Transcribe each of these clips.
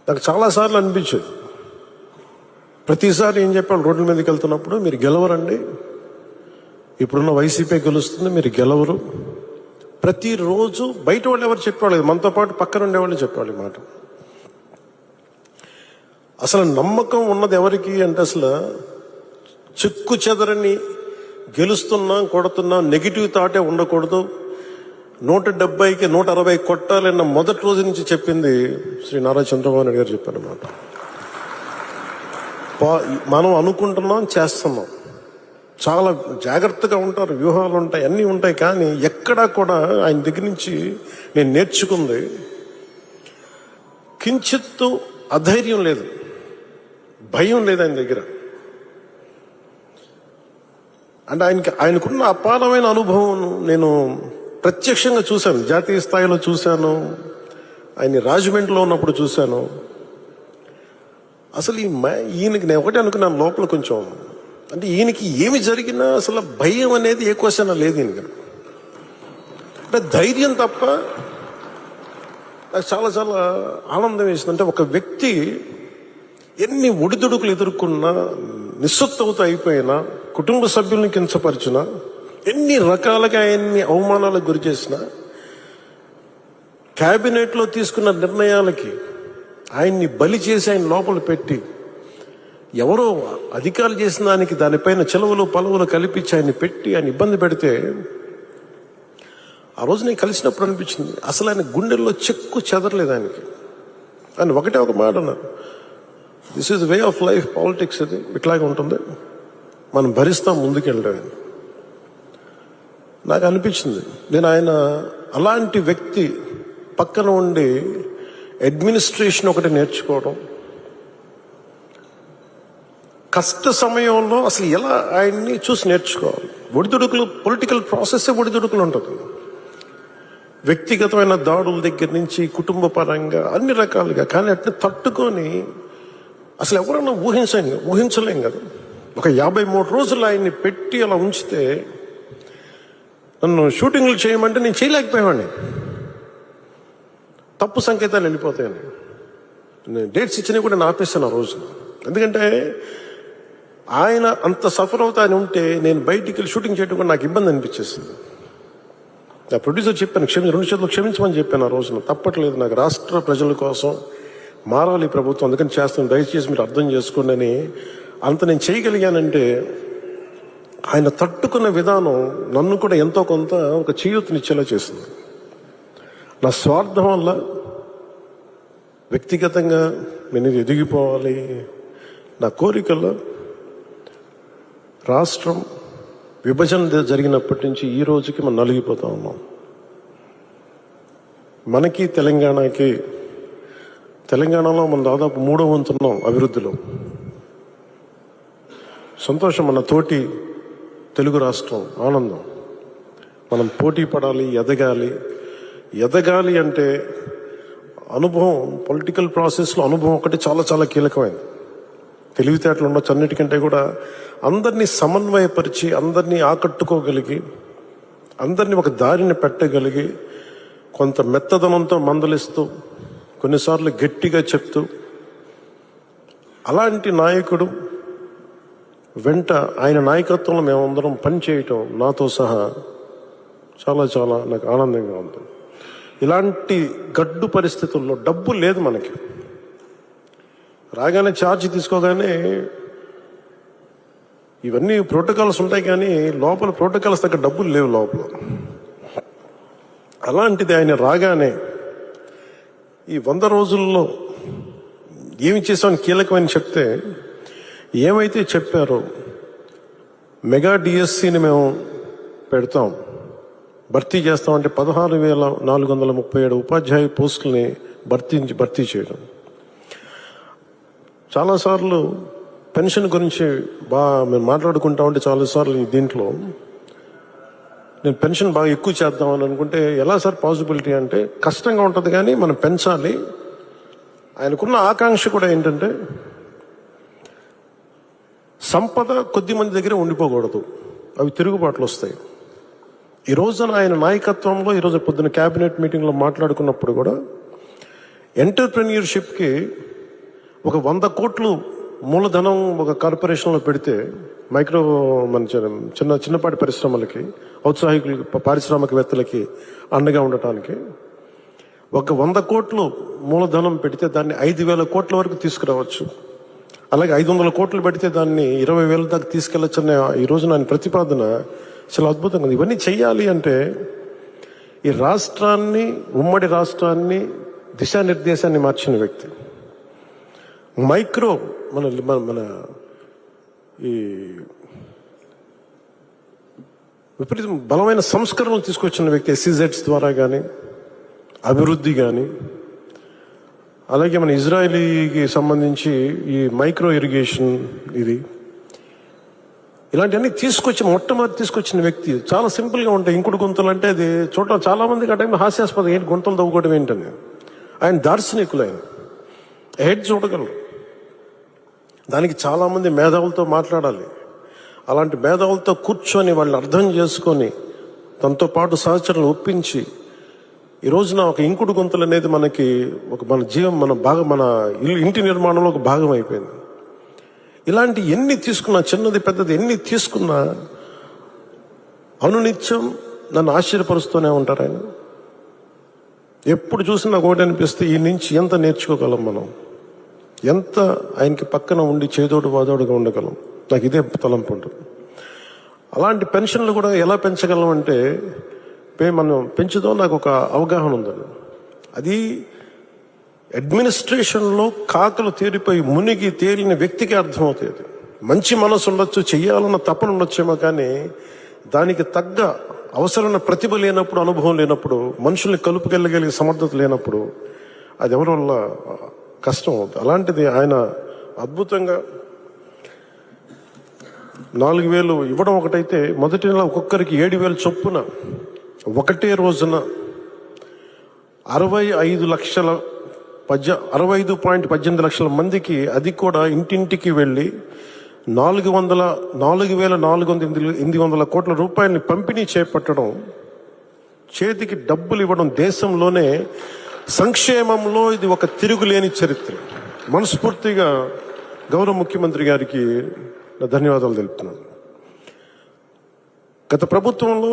నాకు చాలాసార్లు అనిపించేది, ప్రతిసారి ఏం చెప్పాను రోడ్ల మీదకి వెళ్తున్నప్పుడు, మీరు గెలవరండి, ఇప్పుడున్న వైసీపీ గెలుస్తుంది, మీరు గెలవరు. ప్రతిరోజు బయట వాళ్ళు ఎవరు చెప్పేవాళ్ళు, మనతో పాటు పక్కన ఉండేవాళ్ళు చెప్పేవాళ్ళు మాట. అసలు నమ్మకం ఉన్నది ఎవరికి అంటే, అసలు చెక్కు చెదరని గెలుస్తున్నాం కొడుతున్నాం నెగిటివ్ థాటే ఉండకూడదు, 170కి 160 కొట్టాలన్న మొదటి రోజు నుంచి చెప్పింది శ్రీ నారా చంద్రబాబు నాయుడు గారు చెప్పారన్నమాట. మనం అనుకుంటున్నాం, చేస్తున్నాం, చాలా జాగ్రత్తగా ఉంటారు, వ్యూహాలు ఉంటాయి, అన్నీ ఉంటాయి. కానీ ఎక్కడా కూడా ఆయన దగ్గర నుంచి నేను నేర్చుకుంది, కించిత్తు అధైర్యం లేదు, భయం లేదు ఆయన దగ్గర. అంటే ఆయనకున్న అపారమైన అనుభవం నేను ప్రత్యక్షంగా చూశాను, జాతీయ స్థాయిలో చూశాను, ఆయన రాజమండ్రిలో ఉన్నప్పుడు చూశాను. అసలు ఈయనకి నేను ఒకటే అనుకున్నాను లోపల కొంచెం, అంటే ఈయనకి ఏమి జరిగినా అసలు భయం అనేది ఏ క్వశ్చన్ లేదు ఈయనకి. అంటే ధైర్యం తప్ప. నాకు చాలా చాలా ఆనందం వేసింది. అంటే ఒక వ్యక్తి ఎన్ని ఒడిదుడుకులు ఎదుర్కొన్నా, నిస్సత్తువతో అయిపోయినా, కుటుంబ సభ్యుల్ని కించపరిచినా, ఎన్ని రకాలుగా ఆయన్ని అవమానాలకు గురి చేసిన, క్యాబినెట్లో తీసుకున్న నిర్ణయాలకి ఆయన్ని బలి చేసి ఆయన లోపల పెట్టి, ఎవరో అధికారులు చేసిన దానిపైన చెలవులు పలువులు కల్పించి ఆయన్ని పెట్టి ఆయన ఇబ్బంది పెడితే, ఆ రోజు నేను కలిసినప్పుడు అనిపించింది అసలు ఆయన గుండెల్లో చెక్కు చెదరలేదు ఆయనకి. ఆయన ఒకటే ఒక మాట అన్నారు, this is way of life, politics అది ఇట్లాగే ఉంటుంది, మనం భరిస్తాం ముందుకెళ్ళడం. నాకు అనిపించింది, నేను ఆయన అలాంటి వ్యక్తి పక్కన ఉండి అడ్మినిస్ట్రేషన్ ఒకటి నేర్చుకోవడం, కష్ట సమయంలో అసలు ఎలా ఆయన్ని చూసి నేర్చుకోవాలి. ఒడిదుడుకులు, పొలిటికల్ ప్రాసెస్ ఒడిదుడుకులు ఉంటుంది, వ్యక్తిగతమైన దాడుల దగ్గర నుంచి కుటుంబ పరంగా అన్ని రకాలుగా. కానీ అట్లా తట్టుకొని అసలు ఎవరన్నా ఊహించలేం కదా. ఒక 53 రోజులు ఆయన్ని పెట్టి అలా ఉంచితే, నన్ను షూటింగ్లు చేయమంటే నేను చేయలేకపోయావాడిని, తప్పు సంకేతాలు వెళ్ళిపోతాయని. నేను డేట్స్ ఇచ్చినవి కూడా నేను ఆపేస్తాను ఆ రోజు. ఎందుకంటే ఆయన అంత సఫర్ అవుతా అని ఉంటే నేను బయటికి వెళ్ళి షూటింగ్ చేయడం కూడా నాకు ఇబ్బంది అనిపించేస్తుంది. నా ప్రొడ్యూసర్ చెప్పాను, 2 చేతులు క్షమించమని చెప్పాను ఆ రోజున. తప్పట్లేదు, నాకు రాష్ట్ర ప్రజల కోసం మారాలి ప్రభుత్వం, అందుకని చేస్తాను, దయచేసి మీరు అర్థం చేసుకోండి అని. అంత నేను చేయగలిగానంటే ఆయన తట్టుకున్న విధానం నన్ను కూడా ఎంతో కొంత ఒక చేయూతనిచ్చేలా చేసింది. నా స్వార్థం వల్ల వ్యక్తిగతంగా నేను ఎదిగిపోవాలి, నా కోరికల్లో రాష్ట్రం విభజన జరిగినప్పటి నుంచి ఈ రోజుకి మనం నలిగిపోతా ఉన్నాం. మనకి తెలంగాణలో మనం దాదాపు 3వ వంతున్నాం అభివృద్ధిలో. సంతోషం, మన తోటి తెలుగు రాష్ట్రం ఆనందం. మనం పోటీ పడాలి, ఎదగాలి అంటే అనుభవం, పొలిటికల్ ప్రాసెస్లో అనుభవం ఒకటి చాలా చాలా కీలకమైనది. తెలివితేటలు ఉండొచ్చు, అన్నిటికంటే కూడా అందరినీ సమన్వయపరిచి, అందరినీ ఆకట్టుకోగలిగి, అందరినీ ఒక దారిని పెట్టగలిగి, కొంత మెత్తదనంతో మందలిస్తూ, కొన్నిసార్లు గట్టిగా చెప్తూ, అలాంటి నాయకుడు వెంట ఆయన నాయకత్వంలో మేమందరం పనిచేయటం నాతో సహా చాలా చాలా నాకు ఆనందంగా ఉంది. ఇలాంటి గడ్డు పరిస్థితుల్లో డబ్బు లేదు మనకి. రాగానే ఛార్జ్ తీసుకోగానే ఇవన్నీ ప్రోటోకాల్స్ ఉంటాయి, కానీ లోపల ప్రోటోకాల్స్ తగ్గ డబ్బులు లేవు లోపల. అలాంటిది ఆయన రాగానే ఈ 100 రోజుల్లో ఏమి చేసామని కీలకమైన చెప్తే, ఏమైతే చెప్పారో మెగా డిఎస్సిని మేము పెడతాం, భర్తీ చేస్తామంటే 16,437 ఉపాధ్యాయ పోస్టుల్ని భర్తీ చేయడం. చాలాసార్లు పెన్షన్ గురించి మేము మాట్లాడుకుంటా ఉంటే చాలాసార్లు దీంట్లో నేను పెన్షన్ బాగా ఎక్కువ చేద్దామని అనుకుంటే, ఎలా సార్ పాసిబిలిటీ అంటే, కష్టంగా ఉంటుంది కానీ మనం పెంచాలి. ఆయనకున్న ఆకాంక్ష కూడా ఏంటంటే, సంపద కొద్ది మంది దగ్గర ఉండిపోకూడదు, అవి తిరుగుబాట్లు వస్తాయి. ఈ రోజున ఆయన నాయకత్వంలో ఈరోజు పొద్దున క్యాబినెట్ మీటింగ్లో మాట్లాడుకున్నప్పుడు కూడా ఎంటర్ప్రెన్యూర్షిప్కి ఒక 100 కోట్లు మూలధనం ఒక కార్పొరేషన్లో పెడితే మైక్రో మన చిన్నపాటి పరిశ్రమలకి, ఔత్సాహికులకి, పారిశ్రామికవేత్తలకి అండగా ఉండటానికి ఒక 100 కోట్లు మూలధనం పెడితే దాన్ని 5,000 కోట్ల వరకు తీసుకురావచ్చు. అలాగే 500 కోట్లు పెడితే దాన్ని 20,000 దాకా తీసుకెళ్లొచ్చనే ఈ రోజు నా ప్రతిపాదన చాలా అద్భుతంగా ఉంది. ఇవన్నీ చెయ్యాలి అంటే ఈ రాష్ట్రాన్ని, ఉమ్మడి రాష్ట్రాన్ని దిశానిర్దేశాన్ని మార్చిన వ్యక్తి, మైక్రో మన ఈ విపరీతం బలమైన సంస్కరణలు తీసుకొచ్చిన వ్యక్తి, SEZs ద్వారా కానీ అభివృద్ధి కానీ, అలాగే మన ఇజ్రాయలీకి సంబంధించి ఈ మైక్రో ఇరిగేషన్ ఇలాంటివన్నీ మొట్టమొదటి తీసుకొచ్చిన వ్యక్తి. చాలా సింపుల్గా ఉంటాయి. ఇంకుడు గుంతలు అంటే అది చూడటం చాలా మందికి ఆ టైంలో హాస్యాస్పదం, ఏంటి గుంతలు తవ్వుకోవడం ఏంటని. ఆయన దార్శనికులు, ఆయన హెడ్ చూడగలరు. దానికి చాలామంది మేధావులతో మాట్లాడాలి. అలాంటి మేధావులతో కూర్చొని వాళ్ళని అర్థం చేసుకొని తనతో పాటు సహచరులు ఒప్పించి ఈ రోజున ఒక ఇంకుడు గుంతలు అనేది మనకి మన ఇంటి నిర్మాణంలో ఒక భాగం అయిపోయింది. ఇలాంటి ఎన్ని తీసుకున్నా, చిన్నది పెద్దది ఎన్ని తీసుకున్నా అనునిత్యం నన్ను ఆశ్చర్యపరుస్తూనే ఉంటారు ఆయన. ఎప్పుడు చూసినా ఒకటి అనిపిస్తే ఈ నుంచి ఎంత నేర్చుకోగలం మనం, ఎంత ఆయనకి పక్కన ఉండి చేదోడు వాదోడుగా ఉండగలం. నాకు ఇదే తలంపు ఉంటుంది. అలాంటి పెన్షన్లు కూడా ఎలా పెంచగలం అంటే మనం పెంచుదాం, నాకు ఒక అవగాహన ఉంది. అది అడ్మినిస్ట్రేషన్లో కాకలు తేలిపోయి మునిగి తేలిన వ్యక్తికి అర్థమవుతుంది. మంచి మనసు ఉండొచ్చు, చెయ్యాలన్న తపన ఉండొచ్చేమో, కానీ దానికి తగ్గ అవసరమైన ప్రతిభ లేనప్పుడు, అనుభవం లేనప్పుడు, మనుషుల్ని కలుపుకెళ్ళగలిగే సమర్థత లేనప్పుడు అది ఎవరి వల్ల కష్టం అవుతుంది. అలాంటిది ఆయన అద్భుతంగా 4,000 ఇవ్వడం ఒకటైతే, మొదటి నెల ఒక్కొక్కరికి 7,000 చొప్పున ఒకటే రోజున 65.18 లక్షల మందికి, అది కూడా ఇంటింటికి వెళ్ళి 4,400 కోట్ల రూపాయలని పంపిణీ చేపట్టడం, చేతికి డబ్బులు ఇవ్వడం, దేశంలోనే సంక్షేమంలో ఇది ఒక తిరుగులేని చరిత్ర. మనస్ఫూర్తిగా గౌరవ ముఖ్యమంత్రి గారికి ధన్యవాదాలు తెలుపుతున్నాను. గత ప్రభుత్వంలో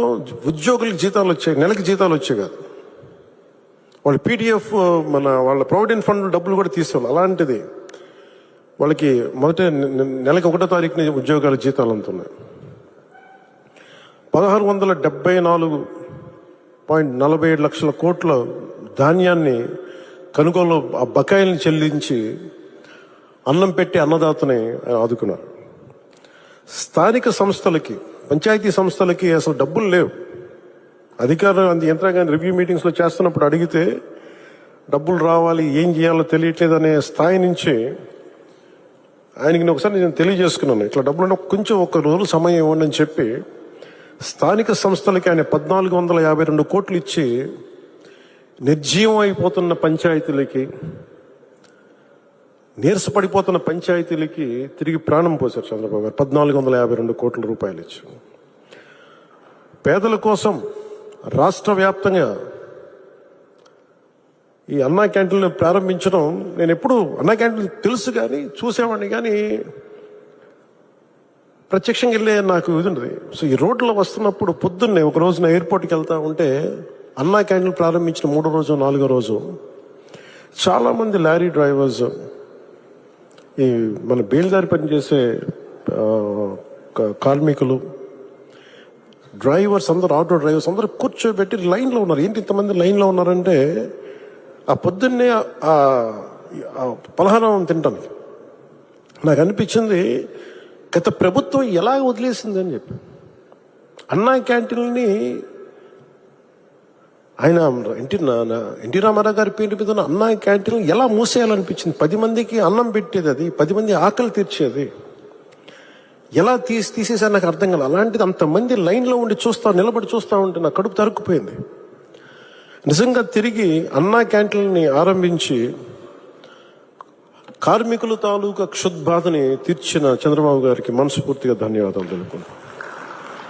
ఉద్యోగులకు జీతాలు వచ్చాయి, నెలకి జీతాలు వచ్చాయి కాదు. వాళ్ళు PDF వాళ్ళ ప్రావిడెంట్ ఫండ్ డబ్బులు కూడా తీసేవాళ్ళు. అలాంటిది వాళ్ళకి మొదట నెలకి 1వ తారీఖున ఉద్యోగాల జీతాలు అందుతున్నాయి. 1,674.47 లక్షల కోట్ల ధాన్యాన్ని కొనుగోలు, ఆ బకాయిల్ని చెల్లించి అన్నం పెట్టి అన్నదాతని ఆదుకున్నారు. స్థానిక సంస్థలకి, పంచాయతీ సంస్థలకి అసలు డబ్బులు లేవు. అధికారులు యంత్రాంగాన్ని రివ్యూ మీటింగ్స్లో చేస్తున్నప్పుడు అడిగితే డబ్బులు రావాలి, ఏం చేయాలో తెలియట్లేదనే స్థాయి నుంచి ఆయనకి ఒకసారి నేను తెలియజేసుకున్నాను, ఇట్లా డబ్బులు కొంచెం ఒక రోజు సమయం ఇవ్వండి అని చెప్పి స్థానిక సంస్థలకి ఆయన 1,452 కోట్లు ఇచ్చి నిర్జీవం అయిపోతున్న పంచాయతీలకి, నీరసపడిపోతున్న పంచాయతీలకి తిరిగి ప్రాణం పోశారు చంద్రబాబు గారు. 1,452 కోట్ల రూపాయలు ఇచ్చి పేదల కోసం రాష్ట్ర వ్యాప్తంగా ఈ అన్నా క్యాంటీన్లు ప్రారంభించడం, నేను ఎప్పుడు అన్నా క్యాంటీన్లు తెలుసు కానీ చూసేవాడిని, కానీ ప్రత్యక్షంగా వెళ్ళే నాకు ఇది ఉండదు. సో ఈ రోడ్లో వస్తున్నప్పుడు పొద్దున్నే ఒక రోజున ఎయిర్పోర్ట్కి వెళ్తా ఉంటే అన్నా క్యాంటీన్లు ప్రారంభించిన 3వ రోజు 4వ రోజు చాలామంది లారీ డ్రైవర్స్, ఈ మన బేల్దారి పనిచేసే కార్మికులు, డ్రైవర్స్ అందరూ, ఆటో డ్రైవర్స్ అందరూ కూర్చోబెట్టి లైన్లో ఉన్నారు. ఏంటి ఇంతమంది లైన్లో ఉన్నారంటే ఆ పొద్దున్నే ఆ పలహారం తింటాను. నాకు అనిపించింది గత ప్రభుత్వం ఎలా వదిలేసింది అని చెప్పి. అన్నా క్యాంటీన్ని ఆయన ఎన్టీ రామారావు గారి పేరు మీద అన్నా క్యాంటీన్ ఎలా మూసేయాలనిపించింది. 10 మందికి అన్నం పెట్టేది, అది 10 మంది ఆకలి తీర్చేది, ఎలా తీసేసారు నాకు అర్థం కాదు. అలాంటిది అంతమంది లైన్లో ఉండి నిలబడి చూస్తూ ఉంటే నా కడుపు తరుక్కుపోయింది. నిజంగా తిరిగి అన్నా క్యాంటీన్ని ఆరంభించి కార్మికుల తాలూకా క్షుద్బాధని తీర్చిన చంద్రబాబు గారికి మనస్ఫూర్తిగా ధన్యవాదాలు తెలుపుకుంటాను.